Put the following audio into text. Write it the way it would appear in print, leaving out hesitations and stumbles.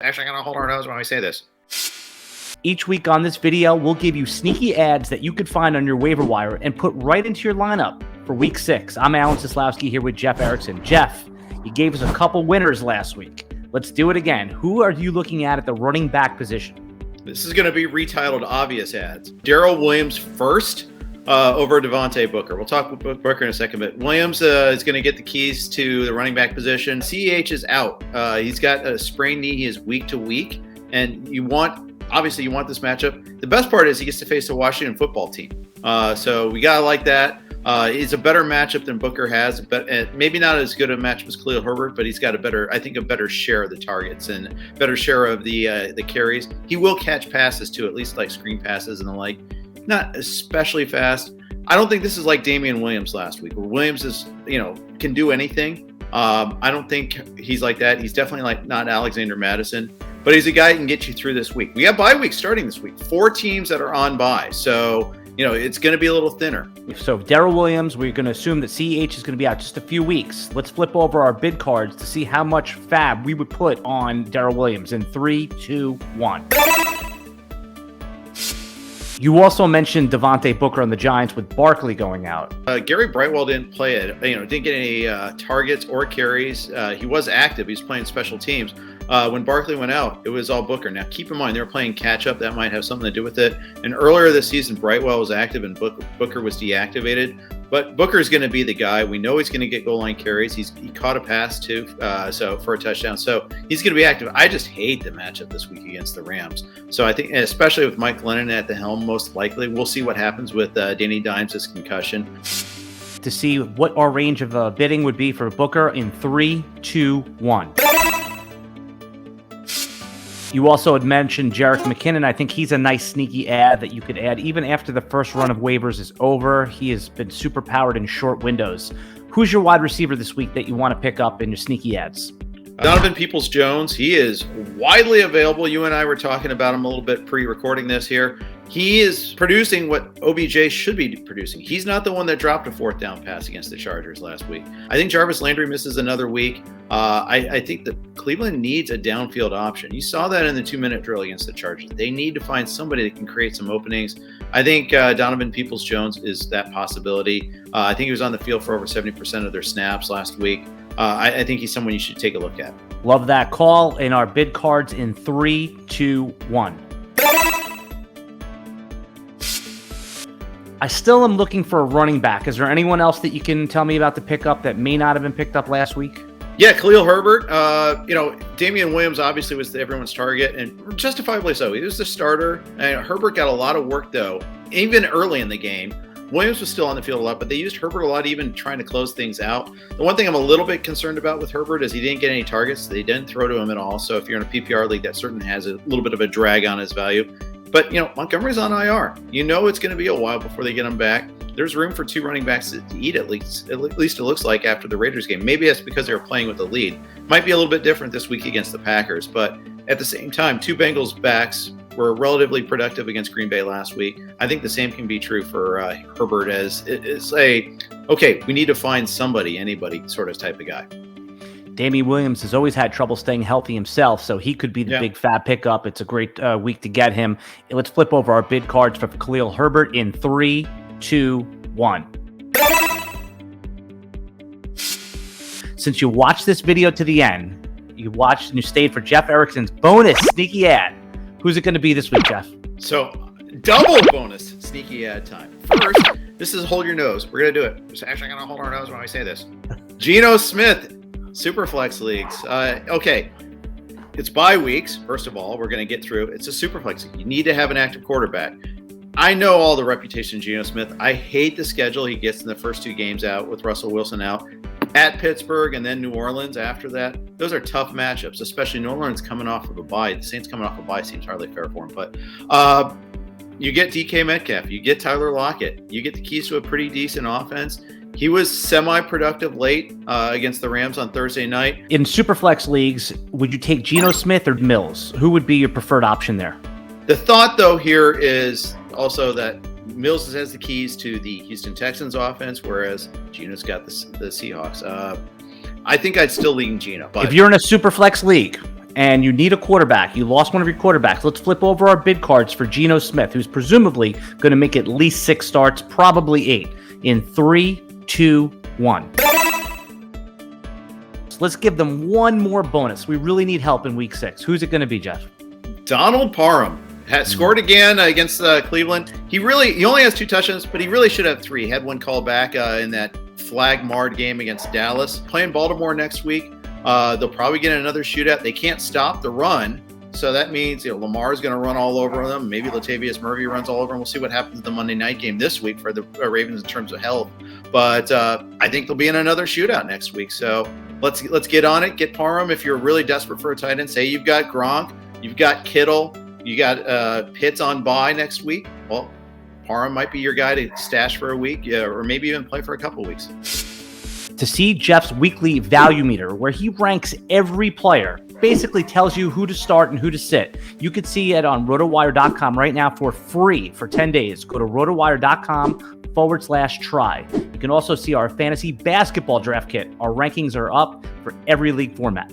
actually going to hold our nose when we say this. Each week on this video, we'll give you sneaky ads that you could find on your waiver wire and put right into your lineup for Week 6. I'm Alan Seslowsky here with Jeff Erickson. Jeff, you gave us a couple winners last week. Let's do it again. Who are you looking at the running back position? This is going to be retitled Obvious Ads. Darrell Williams first over Devin Booker. We'll talk with Booker in a second, but Williams is going to get the keys to the running back position. CEH is out. He's got a sprained knee. He is week to week, and you want this matchup. The best part is he gets to face the Washington football team. So we got to like that. It's a better matchup than Booker has, but maybe not as good a matchup as Kahlil Herbert, but he's got a better share of the targets and better share of the carries. He will catch passes too, at least like screen passes and the like. Not especially fast. I don't think this is like Damian Williams last week, where Williams is, can do anything. I don't think he's like that. He's definitely like not Alexander Madison, but he's a guy who can get you through this week. We have bye weeks starting this week. 4 teams that are on bye. So, it's going to be a little thinner. So Darrell Williams, we're going to assume that CEH is going to be out just a few weeks. Let's flip over our bid cards to see how much FAAB we would put on Darrell Williams in 3, 2, 1. You also mentioned Devin Booker on the Giants with Barkley going out. Gary Brightwell didn't play it. Didn't get any targets or carries. He was active. He was playing special teams. When Barkley went out, it was all Booker. Now, keep in mind, they were playing catch-up. That might have something to do with it. And earlier this season, Brightwell was active and Booker was deactivated. But Booker's going to be the guy. We know he's going to get goal line carries. He caught a pass, too, so for a touchdown. So he's going to be active. I just hate the matchup this week against the Rams. So I think, especially with Mike Glennon at the helm, most likely, we'll see what happens with Danny Dimes' concussion. To see what our range of bidding would be for Booker in 3, 2, 1. You also had mentioned Jerick McKinnon. I think he's a nice sneaky ad that you could add even after the first run of waivers is over. He has been super powered in short windows. Who's your wide receiver this week that you want to pick up in your sneaky ads? Donovan Peoples-Jones. He is widely available. You and I were talking about him a little bit pre-recording this here. He is producing what OBJ should be producing. He's not the one that dropped a 4th down pass against the Chargers last week. I think Jarvis Landry misses another week. I think that Cleveland needs a downfield option. You saw that in the 2-minute drill against the Chargers. They need to find somebody that can create some openings. I think Donovan Peoples-Jones is that possibility. I think he was on the field for over 70% of their snaps last week. I think he's someone you should take a look at. Love that call. In our bid cards in 3, 2, 1. I still am looking for a running back. Is there anyone else that you can tell me about the pickup that may not have been picked up last week? Yeah, Kahlil Herbert. Damian Williams obviously was everyone's target, and justifiably so. He was the starter, and Herbert got a lot of work, though, even early in the game. Williams was still on the field a lot, but they used Herbert a lot, even trying to close things out. The one thing I'm a little bit concerned about with Herbert is he didn't get any targets. They didn't throw to him at all. So if you're in a PPR league, that certainly has a little bit of a drag on his value. But, Montgomery's on IR. It's going to be a while before they get him back. There's room for 2 running backs to eat at least it looks like after the Raiders game. Maybe that's because they were playing with the lead. Might be a little bit different this week against the Packers. But at the same time, 2 Bengals backs were relatively productive against Green Bay last week. I think the same can be true for Herbert as it's we need to find anybody sort of type of guy. Damian Williams has always had trouble staying healthy himself, so he could be the big FAAB pickup. It's a great week to get him. Let's flip over our bid cards for Kahlil Herbert in 3, 2, 1. Since you watched this video to the end, you watched and you stayed for Jeff Erickson's bonus sneaky ad. Who's it going to be this week, Jeff? So, double bonus sneaky ad time. First, this is hold your nose. We're going to do it. We're actually going to hold our nose when we say this. Geno Smith. Superflex leagues. Okay. It's bye weeks. First of all, we're going to get through. It's a Superflex league. You need to have an active quarterback. I know all the reputation of Geno Smith. I hate the schedule he gets in the first 2 games out with Russell Wilson out. At Pittsburgh and then New Orleans after that. Those are tough matchups, especially New Orleans coming off of a bye. The Saints coming off a bye seems hardly fair for him. But you get DK Metcalf. You get Tyler Lockett. You get the keys to a pretty decent offense. He was semi-productive late against the Rams on Thursday night. In Superflex leagues, would you take Geno Smith or Mills? Who would be your preferred option there? The thought, though, here is also that Mills has the keys to the Houston Texans offense, whereas Geno's got the Seahawks. I think I'd still lean Geno. But if you're in a Superflex league and you need a quarterback. You lost one of your quarterbacks. Let's flip over our bid cards for Geno Smith, who's presumably going to make at least 6 starts, probably 8, in 3, 2, 1. So let's give them one more bonus. We really need help in week 6. Who's it going to be, Jeff? Donald Parham has scored again against Cleveland. He only has 2 touchdowns, but he really should have 3. He had one call back in that flag-marred game against Dallas. Playing Baltimore next week. They'll probably get another shootout. They can't stop the run, so that means Lamar's going to run all over them. Maybe Latavius Murray runs all over them. We'll see what happens in the Monday night game this week for the Ravens in terms of health. But I think they'll be in another shootout next week. So let's get on it. Get Parham if you're really desperate for a tight end. Say you've got Gronk, you've got Kittle, you got Pitts on bye next week. Well, Parham might be your guy to stash for a week, or maybe even play for a couple weeks. To see Jeff's weekly value meter, where he ranks every player, basically tells you who to start and who to sit. You can see it on RotoWire.com right now for free for 10 days. Go to RotoWire.com/try. You can also see our fantasy basketball draft kit. Our rankings are up for every league format.